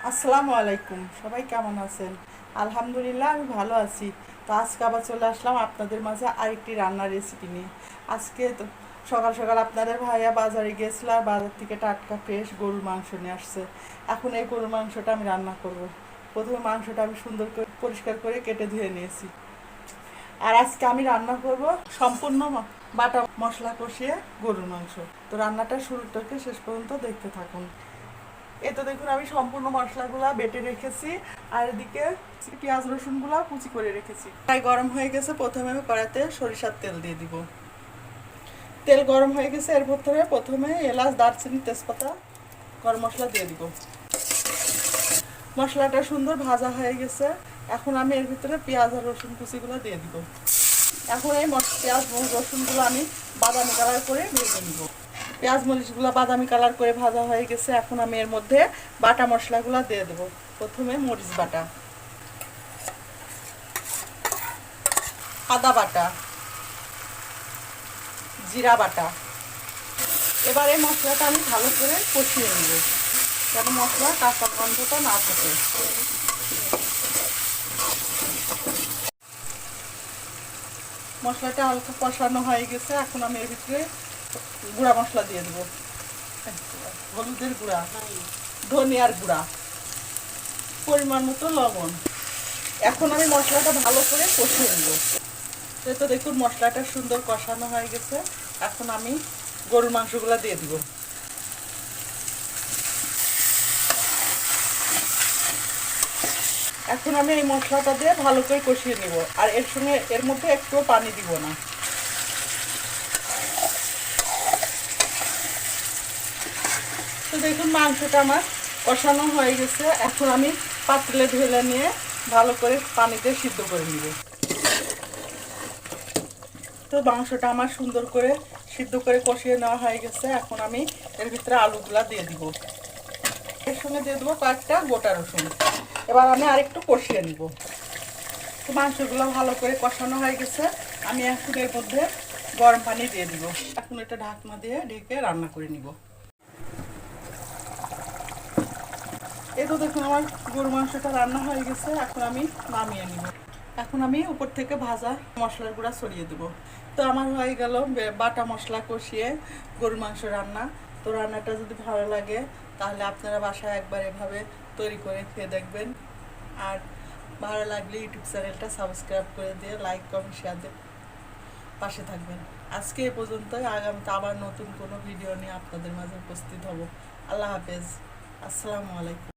আসসালামু আলাইকুম, সবাই কেমন আছেন? আলহামদুলিল্লাহ, আমি ভালো আছি। তো আজকে আবার চলে আসলাম আপনাদের মাঝে আরেকটি রান্নার রেসিপি নিয়ে। আজকে তো সকাল সকাল আপনাদের ভাইয়া বাজারে গিয়েছিল, আর বাজার থেকে টাটকা ফ্রেশ গরুর মাংস নিয়ে আসছে। এখন এই গরুর মাংসটা আমি রান্না করব। প্রথমে মাংসটা আমি সুন্দর করে পরিষ্কার করে কেটে ধুয়ে নিয়েছি। আর আজকে আমি রান্না করব সম্পূর্ণ বাটা মশলা কষিয়ে গরুর মাংস। তো রান্নাটা শুরু থেকে শেষ পর্যন্ত দেখতে থাকুন। এই তো দেখুন, আমি সম্পূর্ণ মশলাগুলা বেটে রেখেছি, আর এদিকে পেঁয়াজ রসুনগুলা কুচি করে রেখেছি। প্রায় গরম হয়ে গেছে, প্রথমে আমি কড়াইতে সরিষার তেল দিয়ে দিব। তেল গরম হয়ে গেছে, এর ভিতরে প্রথমে এলাচ, দারচিনি, তেজপাতা, গরম মশলা দিয়ে দিব। মশলাটা সুন্দর ভাজা হয়ে গেছে। এখন আমি এর ভিতরে পেঁয়াজ আর রসুন কুচিগুলো দিয়ে দিব। এখন এই পেঁয়াজ রসুনগুলো আমি বাদামি কালার করে ভেজে নিব। পেঁয়াজ মরিচগুলো বাদামি কালার করে ভাজা হয়ে গেছে। এখন আমি এর মধ্যে বাটা মশলাগুলো দিয়ে দেবো। প্রথমে মরিচ বাটা, আদা বাটা, জিরা বাটা। এবার এই মশলাটা আমি ভালো করে কষিয়ে নেব, যেন মশলা কাঁচা গন্ধটা না থাকে। মশলাটা হালকা কষানো হয়ে গেছে। এখন আমি এর ভিতরে গুঁড়া মশলা দিয়ে দেবো। হলুদের গুঁড়া, ধনিয়ার গুঁড়া, পরিমাণ মতো লবণ। এখন আমি মশলাটা ভালো করে কষিয়ে নেব। তো দেখুন, মশলাটা সুন্দর কষানো হয়ে গেছে। এখন আমি গরুর মাংসগুলো দিয়ে দিব। এখন আমি এই মশলাটা দিয়ে ভালো করে কষিয়ে নেব, আর এর মধ্যে একটু পানি দিব না। তো দেখুন, মাংসটা আমার কষানো হয়ে গেছে। এখন আমি পাতিলে ঢেলে নিয়ে ভালো করে পানিতে সিদ্ধ করে নিব। তো মাংসটা আমার সুন্দর করে সিদ্ধ করে কষিয়ে নেওয়া হয়ে গেছে। এখন আমি এর ভিতরে আলুগুলা দিয়ে দিব। এর সঙ্গে দিয়ে দেবো কয়েকটা গোটা রসুন। এবার আমি আরেকটু কষিয়ে নিব। তো মাংসগুলো ভালো করে কষানো হয়ে গেছে। আমি এখন এর মধ্যে গরম পানি দিয়ে দিব। এখন এটা ঢাকনা দিয়ে ঢেকে রান্না করে নিব। এই তো দেখুন, আমার গরু মাংসটা রান্না হয়ে গেছে। এখন আমি নামিয়ে নিব। এখন আমি উপর থেকে ভাজা মশলার গুঁড়া ছড়িয়ে দেবো। তো আমার হয়ে গেল বাটা মশলা কষিয়ে গরুর মাংস রান্না। তো রান্নাটা যদি ভালো লাগে তাহলে আপনারা বাসায় একবার এভাবে তৈরি করে খেয়ে দেখবেন। আর ভালো লাগলে ইউটিউব চ্যানেলটা সাবস্ক্রাইব করে দিয়ে লাইক, কমেন্ট, শেয়ার দিয়ে পাশে থাকবেন। আজকে এ পর্যন্তই। আগামীতে আবার নতুন কোনো ভিডিও নিয়ে আপনাদের মাঝে উপস্থিত হব। আল্লাহ হাফেজ, আসসালামু আলাইকুম।